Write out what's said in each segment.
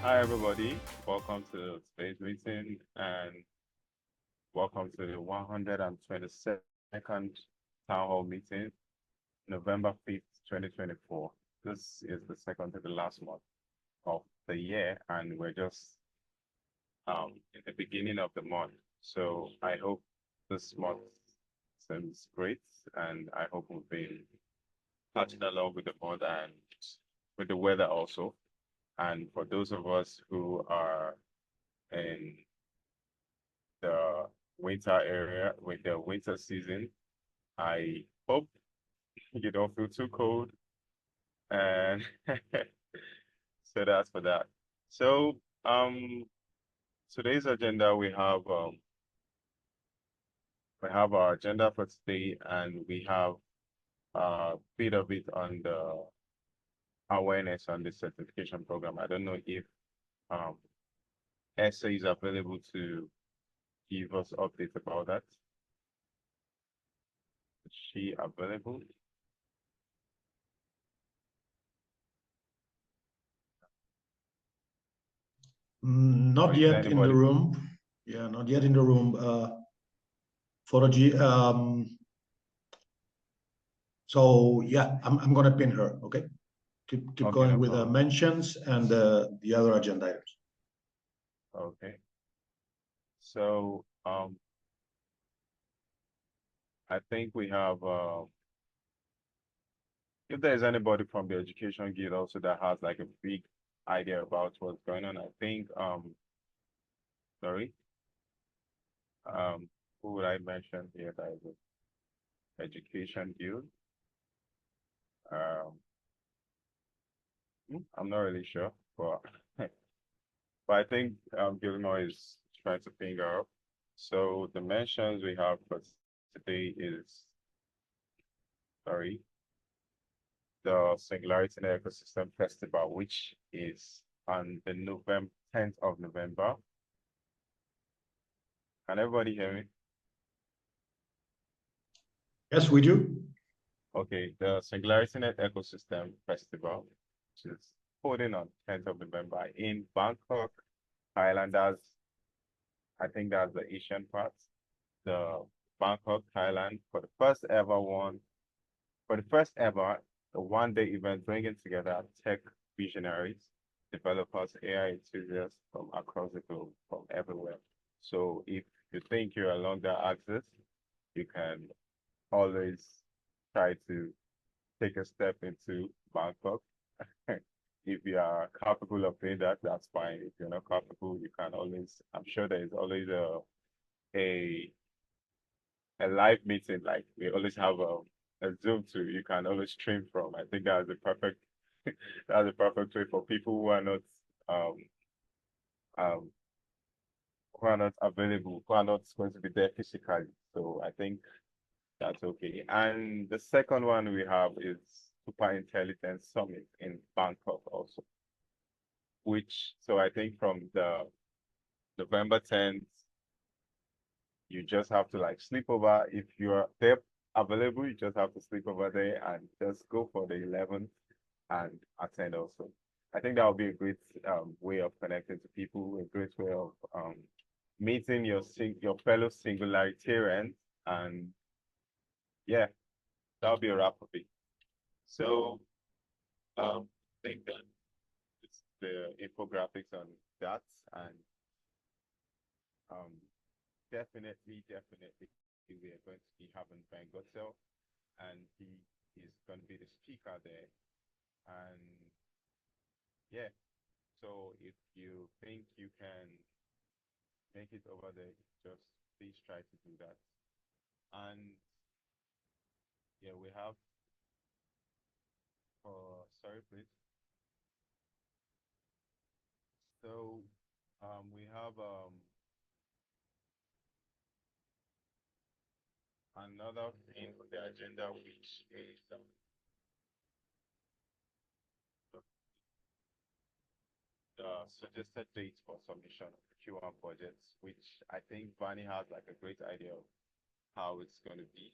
Hi, everybody. Welcome to today's meeting and welcome to the 122nd Town Hall meeting, November 5th, 2024. This is the second to the last month of the year, and we're just in the beginning of the month. So I hope this month seems great, and I hope we've been touching along with the month and with the weather also. And for those of us who are in the winter area, with the winter season, I hope you don't feel too cold. And so that's for that. So today's agenda we have our agenda for today, and we have a bit of it on the awareness on the certification program. I don't know if um Esther is available to give us updates about that. Is she available? Not yet in the room. Yeah, not yet in the room. For the so yeah, I'm gonna pin her. Okay, keep Okay, going no with the problem. mentions and the other agenda items. Okay. So I think we have if there's anybody from the Education Guild also that has like a big idea about what's going on, I think sorry, who would I mention here that is Education Guild? Um, I'm not really sure, but but I think Gilmore is trying to finger up. So the mentions we have for today is sorry, the SingularityNet Ecosystem Festival, which is on the 10th of November. Can everybody hear me? Yes, we do. Okay, the SingularityNet Ecosystem Festival, which is holding on 10th of November in Bangkok, Thailand. I think that's the Asian part. The Bangkok, Thailand, for the first ever a one-day event bringing together tech visionaries, developers, AI enthusiasts from across the globe, from everywhere. So if you think you're along that axis, you can always try to take a step into Bangkok. If you are capable of doing that, that's fine. If you're not capable, you can always, I'm sure there is always a a live meeting, like we always have a Zoom too. You can always stream from. I think that's the perfect that's the perfect way for people um um who are not available, who are not going to be there physically. So I think that's okay. And the second one we have is Super Intelligence Summit in Bangkok also, which so I think from the November 10th, you just have to like sleep over. If you're there available, you just have to sleep over there and just go for the 11th and attend also. I think that would be a great way of connecting to people, a great way of meeting your fellow singularitarians, and yeah, that'll be a wrap of it. So I think that it's the infographics on that, and um, definitely we are going to be having Ben Gotzel, and he is going to be the speaker there. And yeah, so if you think you can make it over there, just please try to do that. And yeah, we have sorry, please. So we have another thing on the agenda, which is the suggested dates for submission of Q1 budgets, which I think Vani has like a great idea of how it's going to be.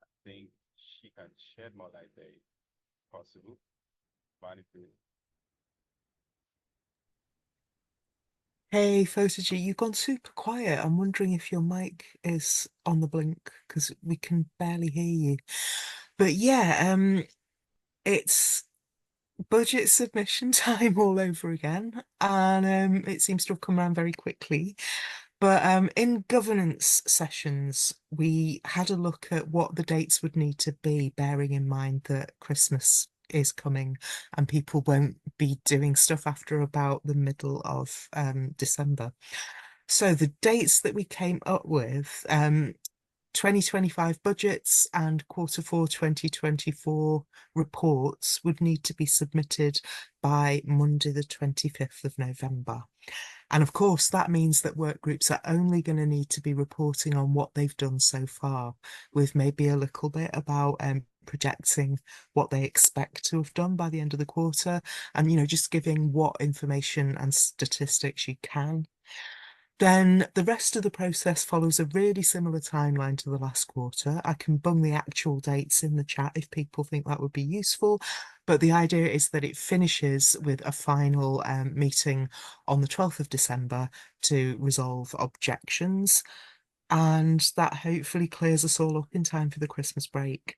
I think she can shed more light there if possible. Vani, please. Hey, Photogy, you've gone super quiet. I'm wondering if your mic is on the blink because we can barely hear you. But yeah, it's budget submission time all over again, and it seems to have come around very quickly. But in governance sessions, we had a look at what the dates would need to be, bearing in mind that Christmas is coming and people won't be doing stuff after about the middle of December. So the dates that we came up with, 2025 budgets and Q4 2024 reports would need to be submitted by Monday, the 25th of November. And of course, that means that work groups are only going to need to be reporting on what they've done so far, with maybe a little bit about projecting what they expect to have done by the end of the quarter, and just giving what information and statistics you can. Then the rest of the process follows a really similar timeline to the last quarter. I can bung the actual dates in the chat if people think that would be useful. But the idea is that it finishes with a final meeting on the 12th of December to resolve objections. And that hopefully clears us all up in time for the Christmas break.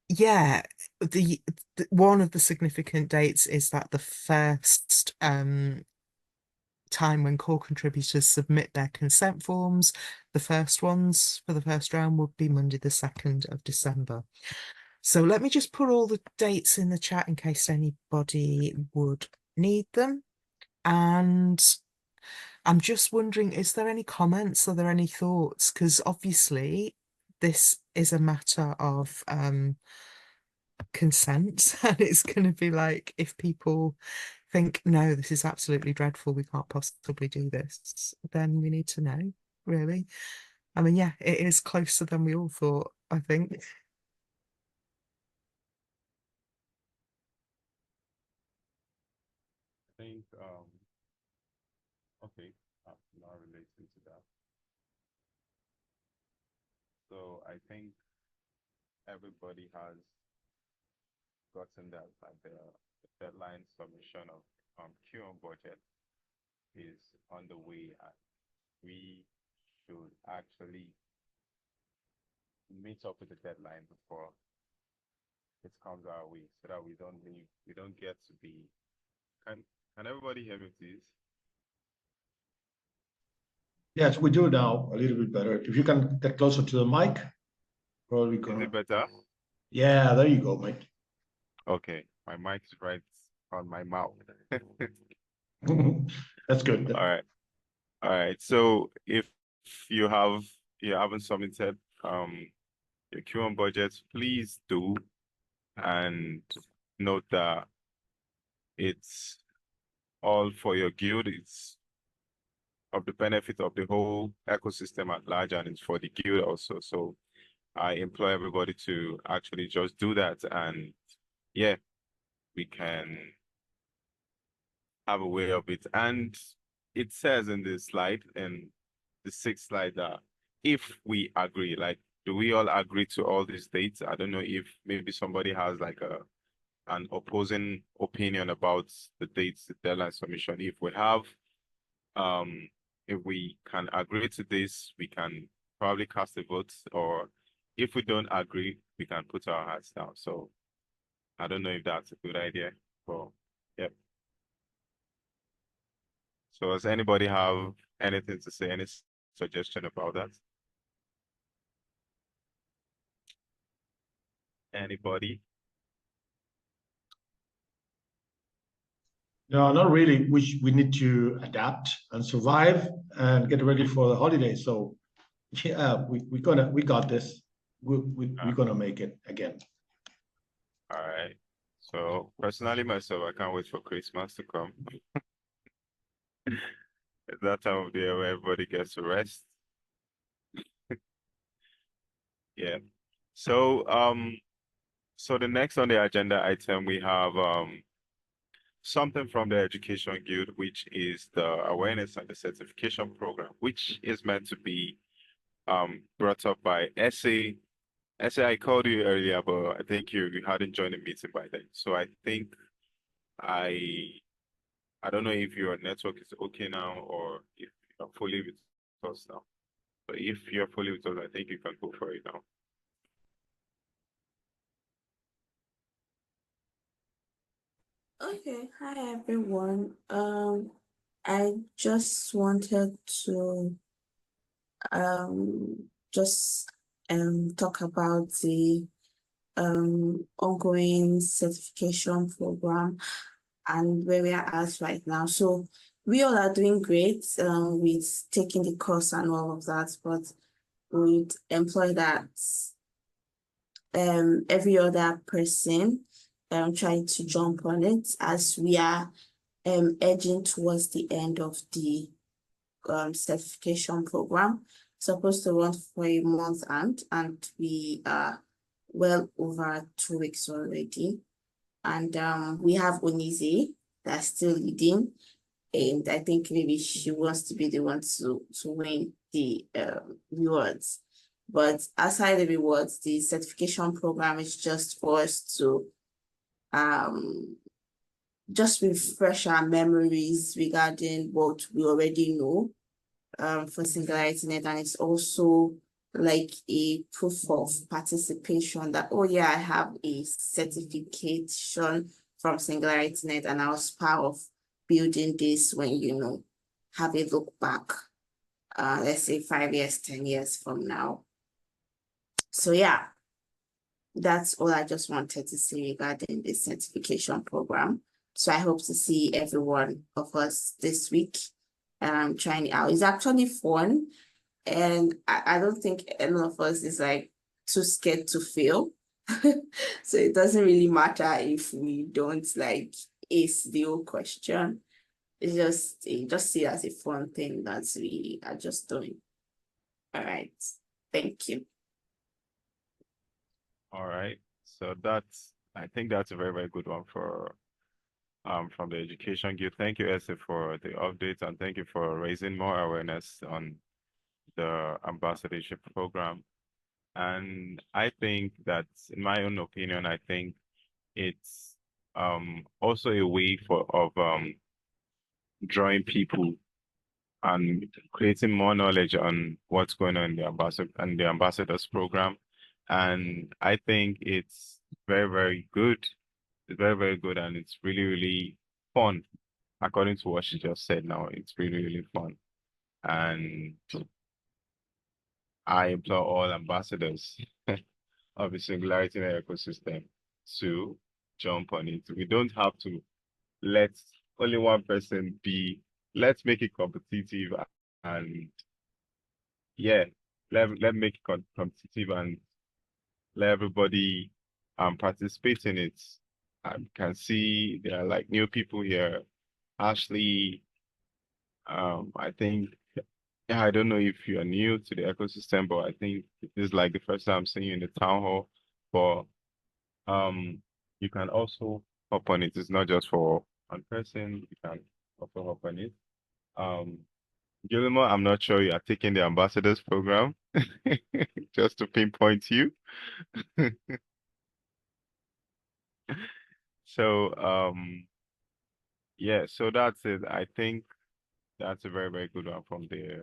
Yeah, the one of the significant dates is that the first time when core contributors submit their consent forms. The first ones for the first round would be Monday, the 2nd of December. So let me just put all the dates in the chat in case anybody would need them. And I'm just wondering, is there any comments? Are there any thoughts? Because obviously this is a matter of consent and it's going to be like if people think no, this is absolutely dreadful, we can't possibly do this, then we need to know, really. I mean, yeah, it is closer than we all thought, I think. I think, okay, not relating to that. So I think everybody has gotten that the deadline submission of Q on budget is on the way, and we should actually meet up with the deadline before it comes our way so that we don't get to be. Can everybody hear me, please? Yes, we do now a little bit better. If you can get closer to the mic, probably Is gonna. it better? Yeah, there you go, mate. Okay, my mic is right on my mouth. That's good. All right. All right. So if you haven't submitted your Q1 budgets, please do, and note that it's all for your guild. It's of the benefit of the whole ecosystem at large, and it's for the guild also. So I implore everybody to actually just do that, and yeah, we can have a way of it. And it says in this slide, in the sixth slide, that if we agree, like, do we all agree to all these dates? I don't know if maybe somebody has like an opposing opinion about the dates, the deadline submission. If we have, if we can agree to this, we can probably cast a vote, or if we don't agree, we can put our hats down. So I don't know if that's a good idea, but yep. So does anybody have anything to say, any suggestion about that? Anybody? No, not really. We need to adapt and survive and get ready for the holidays. So yeah, we got this. We're gonna make it again. All right. So personally myself, I can't wait for Christmas to come. It's that time of the year where everybody gets to rest. Yeah. So so the next on the agenda item we have something from the Education Guild, which is the awareness and the certification program, which is meant to be brought up by SA. SA, I called you earlier, but I think you hadn't joined the meeting by then. So I think I I don't know if your network is okay now or if you're fully with us now. But if you're fully with us, I think you can go for it now. Okay, hi everyone. I just wanted to just talk about the ongoing certification program and where we are at right now. So we all are doing great with taking the course and all of that, but we'd employ that every other person trying to jump on it as we are edging towards the end of the certification program. Supposed to run for a month and we are well over 2 weeks already. And we have Onize that's still leading. And I think maybe she wants to be the one to win the rewards. But aside the rewards, the certification program is just for us to just refresh our memories regarding what we already know for SingularityNet, and it's also like a proof of participation that, oh yeah, I have a certification from SingularityNet and I was part of building this when, you know, have a look back, let's say 5 years, 10 years from now. So yeah, that's all I just wanted to say regarding the certification program. So I hope to see every one of us this week trying it out. It's actually fun. And I don't think any of us is like too scared to fail. So it doesn't really matter if we don't like ace the whole question. It's just see it as a fun thing that we are just doing. All right. Thank you. All right. So I think that's a very, very good one for from the Education Guild. Thank you, Essie, for the updates, and thank you for raising more awareness on the ambassadorship program. And I think that, in my own opinion, I think it's also a way of drawing people and creating more knowledge on what's going on in the ambassadors program. And I think it's very, very good. It's very, very good, and it's really, really fun. According to what she just said now, it's really, really fun. And I implore all ambassadors of the SingularityNet ecosystem to jump on it. We don't have to let only one person be. Let's make it competitive, and yeah, let make it competitive and let everybody participate in it. I can see there are like new people here. Ashley, I think, yeah, I don't know if you are new to the ecosystem, but I think this is like the first time I'm seeing you in the town hall. But you can also hop on it. It's not just for one person. You can also hop on it. Guillermo, I'm not sure you are taking the ambassadors program, just to pinpoint you. So yeah, so that's it. I think that's a very, very good one from the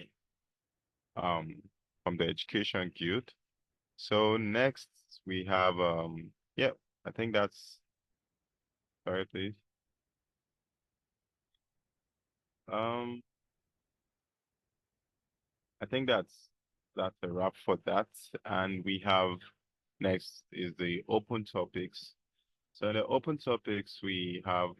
Education Guild. So next we have yeah, I think that's, sorry please. I think that's a wrap for that. And we have next is the open topics. So in the open topics we have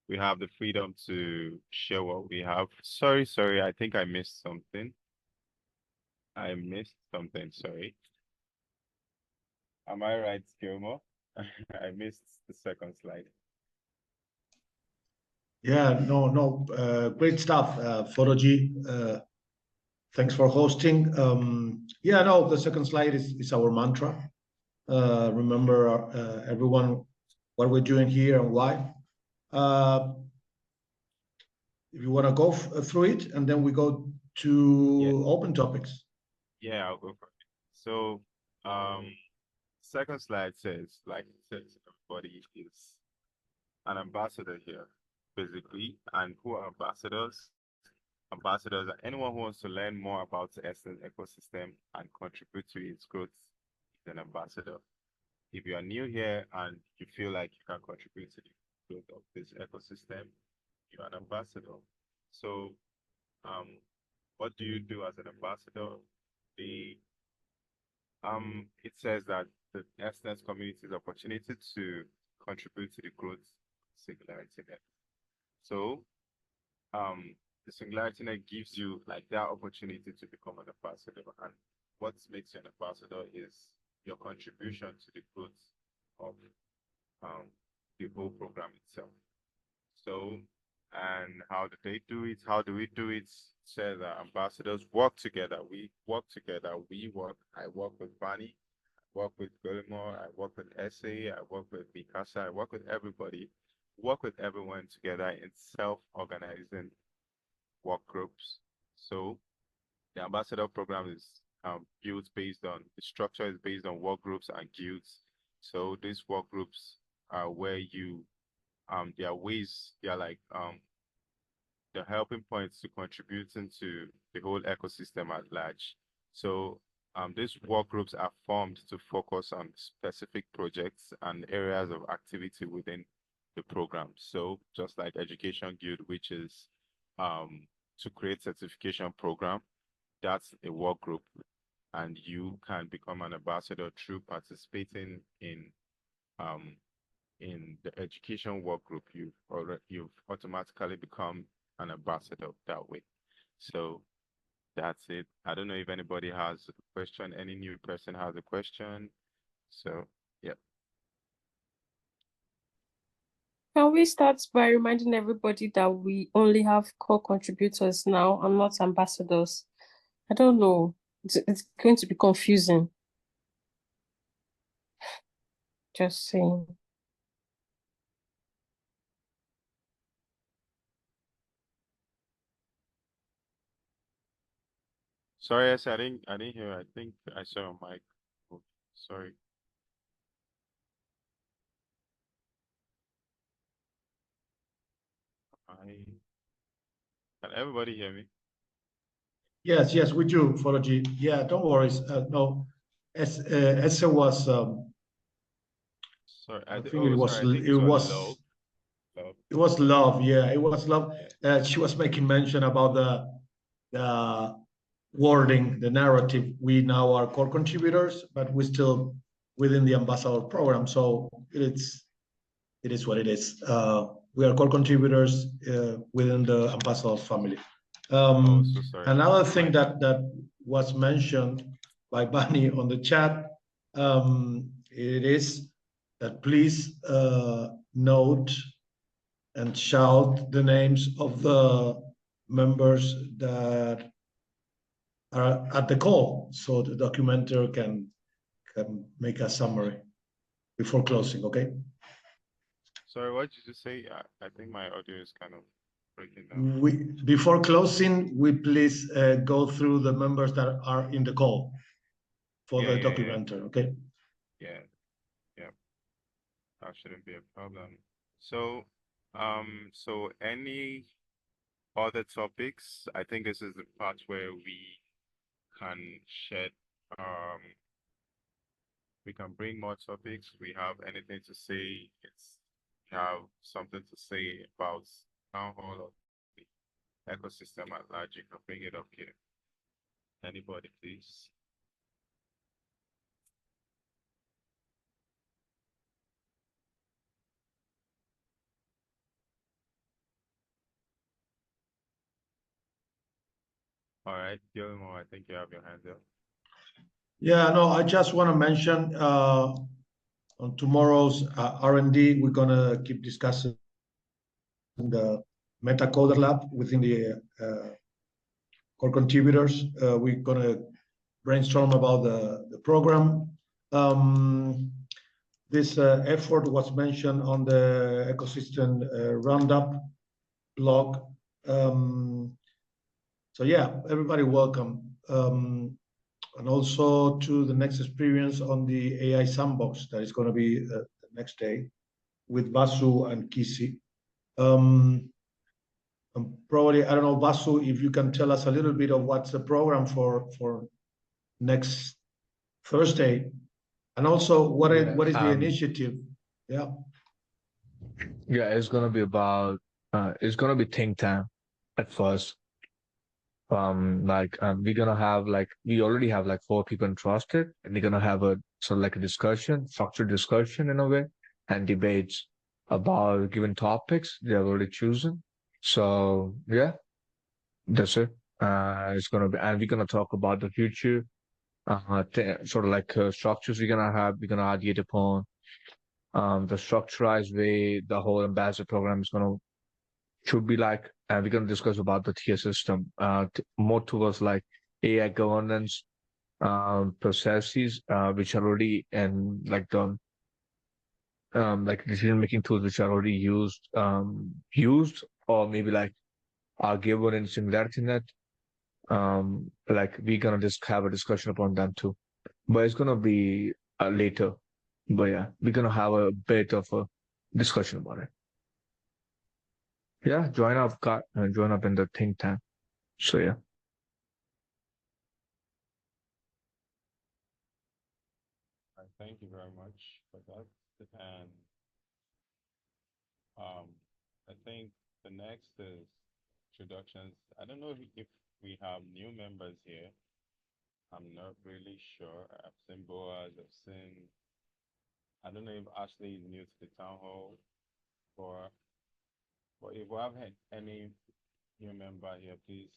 the freedom to share what we have. Sorry, I think I missed something. I missed something, sorry. Am I right, Gilmore? I missed the second slide. Yeah, no, great stuff, Photogy. Thanks for hosting. Yeah, no, the second slide is our mantra. Remember, everyone, what we're doing here and why. If you want to go through it, and then we go to open topics. Yeah, I'll go for it. So, second slide says, like it says, everybody is an ambassador here. basically. And who are ambassadors? Ambassadors are anyone who wants to learn more about the Essence ecosystem and contribute to its growth is an ambassador. If you are new here and you feel like you can contribute to the growth of this ecosystem, you're an ambassador. So what do you do as an ambassador? It says that the Essence community's opportunity to contribute to the growth of SingularityNet. So the SingularityNet gives you like that opportunity to become an ambassador, and what makes you an ambassador is your contribution to the growth of the whole program itself. So, and how do they do it? How do we do it? Says that ambassadors work together. We work together. I work with Bani, I work with Gilmore, I work with SA, I work with Mikasa, I work with everybody. Work with everyone together in self-organizing work groups. So the ambassador program is built based on, the structure is based on work groups and guilds. So these work groups are where you, there are ways, they are like the helping points to contributing to the whole ecosystem at large. So these work groups are formed to focus on specific projects and areas of activity within the program. So just like Education Guild, which is to create certification program, that's a work group, and you can become an ambassador through participating in the education work group. You've automatically become an ambassador that way. So that's it. I don't know if anybody has a question. Any new person has a question. So yeah. Can we start by reminding everybody that we only have core contributors now and not ambassadors? I don't know. It's going to be confusing. Just saying. Sorry, yes, I didn't hear. I think I saw a mic. Oh, sorry. Can everybody hear me? Yes, yes, we do, Fology. Yeah, don't worry. No, Esther was. Sorry, I think it was. Sorry, It was. Love. It was Love. Yeah, it was Love. She was making mention about the wording, the narrative. We now are core contributors, but we're still within the ambassador program. So it is what it is. We are core contributors within the ambassador family. So sorry. Another thing that was mentioned by Bani on the chat, it is that please note and shout the names of the members that are at the call, so the documenter can make a summary before closing. Okay. Sorry, what did you say? I think my audio is kind of breaking down. Before closing, we please go through the members that are in the call for the documenter. Okay. Yeah. That shouldn't be a problem. So, so any other topics? I think this is the part where we can shed, we can bring more topics. We have anything to say? We have something to say about town hall or the ecosystem at large. You can bring it up here. Anybody, please? All right, Gilmore, I think you have your hand up. Yeah, no, I just want to mention on tomorrow's R&D, we're going to keep discussing the MetaCoder Lab within the core contributors. We're going to brainstorm about the program. This effort was mentioned on the ecosystem roundup blog. So yeah, everybody welcome. And also to the next experience on the AI Sandbox that is going to be the next day with Basu and Kisi. Probably, I don't know, Vasu, if you can tell us a little bit of what's the program for next Thursday, and also what is the initiative? Yeah. Yeah, it's gonna be about it's gonna be think tank at first. We're gonna have we already have 4 people interested, and we're gonna have a sort of like a discussion, structured discussion in a way, and debates about given topics they have already chosen. So yeah, that's it. It's gonna be, and we're gonna talk about the future, sort of structures we're gonna have. We're gonna argue upon the structurized way the whole ambassador program is gonna should be like, and we're gonna discuss about the tier system, more towards like AI governance processes, which are already and like the decision making tools which are already used or maybe are given in SingularityNet. We're gonna just have a discussion upon them too, but it's gonna be later. But yeah, we're gonna have a bit of a discussion about it. Yeah, join up in the think tank. So yeah. Thank you very much for that. And I think the next is introductions. I don't know if we have new members here. I'm not really sure. I've seen Boaz, I don't know if Ashley is new to the town hall, or but if we have any new member here, please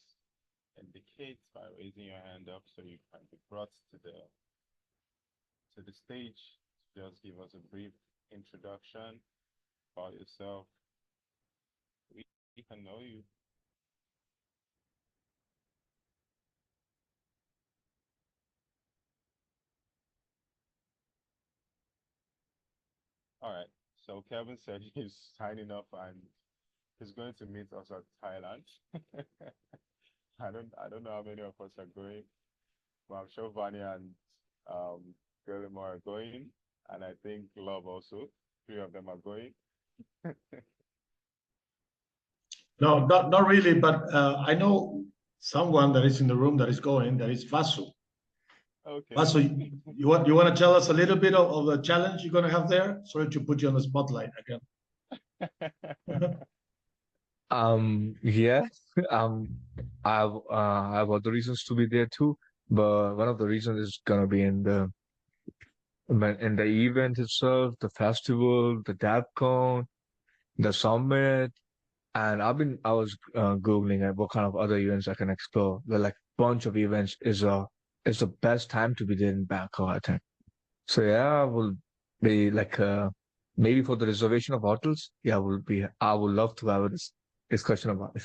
indicate by raising your hand up so you can be brought to the stage. Just give us a brief introduction about yourself. We can know you. All right. So Kevin said he's signing up and he's going to meet us at Thailand. I don't know how many of us are going, but I'm sure Vanya and Guillemot are going, and I think Love also. 3 of them are going. No, not really, but I know someone that is in the room that is going, that is Vasu. Okay. Vasu, you want to tell us a little bit of the challenge you're going to have there? Sorry to put you on the spotlight again. Yeah. I have other reasons to be there too, but one of the reasons is gonna be in the event itself, the festival, the DAPCon, the summit, and I was googling at what kind of other events I can explore. The bunch of events is the best time to be there in Bangkok, I think. So yeah, I will be maybe for the reservation of hotels. Yeah, I would love to have a discussion about it.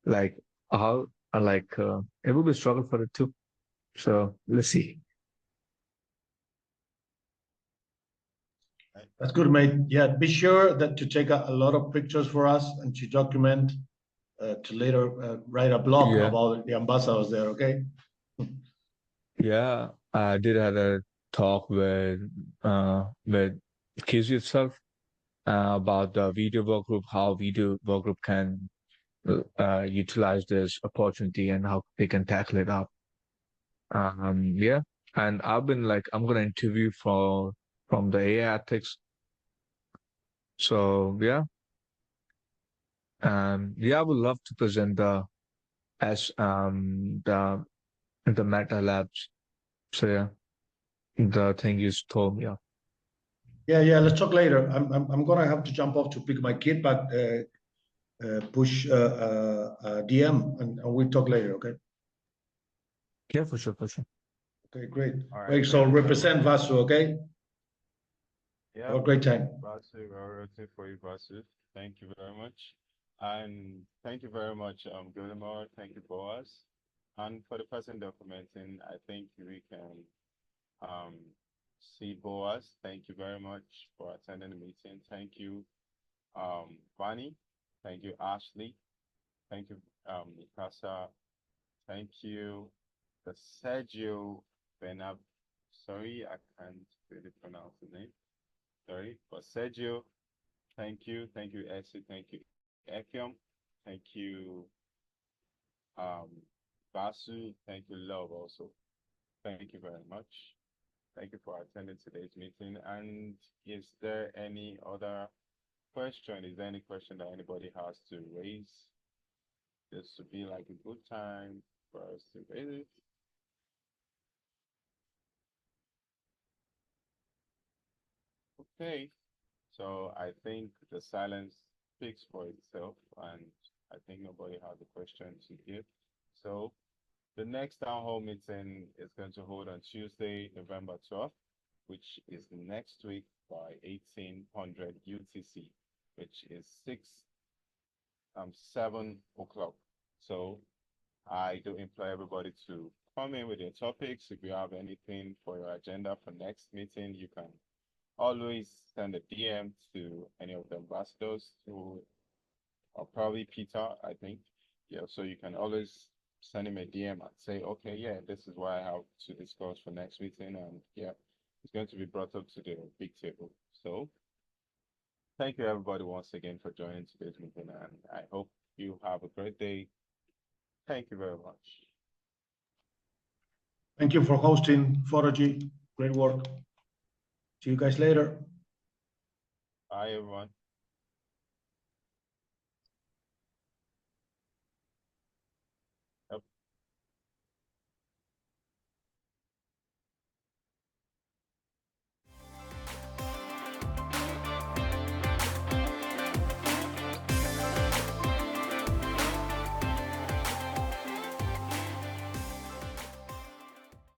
Like how it will be a struggle for it too. So let's see. That's good, mate. Yeah, be sure that to take a lot of pictures for us and to document, to later write a blog Yeah. about the ambassadors there, okay? Yeah, I did have a talk with Kizzy itself about the video work group, how video work group can utilize this opportunity and how they can tackle it up. Yeah, and I'm gonna interview from the AI ethics. So yeah, yeah, I would love to present as the Meta Labs. So yeah, the thing you told me. Yeah, let's talk later. I'm gonna have to jump off to pick my kid, but push DM and we'll talk later, okay? Yeah, for sure, for sure. Okay, great. All right, Great, so thank you very represent much. Vasu, okay? Yeah, Have a great time. Vasu, we're rooting for you, Vasu. Thank you very much. And thank you very much, Guillemot. Thank you, Boaz. And for the person documenting, I think we can um see Boaz. Thank you very much for attending the meeting. Thank you, Vani. Thank you, Ashley. Thank you, Mikasa. Thank you, the Sergio Benab. Sorry, I can't really pronounce the name. Sorry, but Sergio, thank you, Essie, thank you, Ekium, Thank you, Basu. Thank you, Love, also. Thank you very much. Thank you for attending today's meeting. And is there any other question? Is there any question that anybody has to raise? This would be like a good time for us to raise it. Okay, so I think the silence speaks for itself, and I think nobody has a question to give. So the next town hall meeting is going to hold on Tuesday, November 12th, which is next week by 1800 UTC, which is 7 o'clock. So I do implore everybody to come in with your topics. If you have anything for your agenda for next meeting, you can always send a DM to any of the ambassadors or probably Peter, I think. Yeah, so you can always send him a DM and say, okay, yeah, this is what I have to discuss for next meeting. And yeah, it's going to be brought up to the big table. So thank you everybody once again for joining today's meeting, and I hope you have a great day. Thank you very much. Thank you for hosting, Foragy. Great work. See you guys later. Bye, everyone.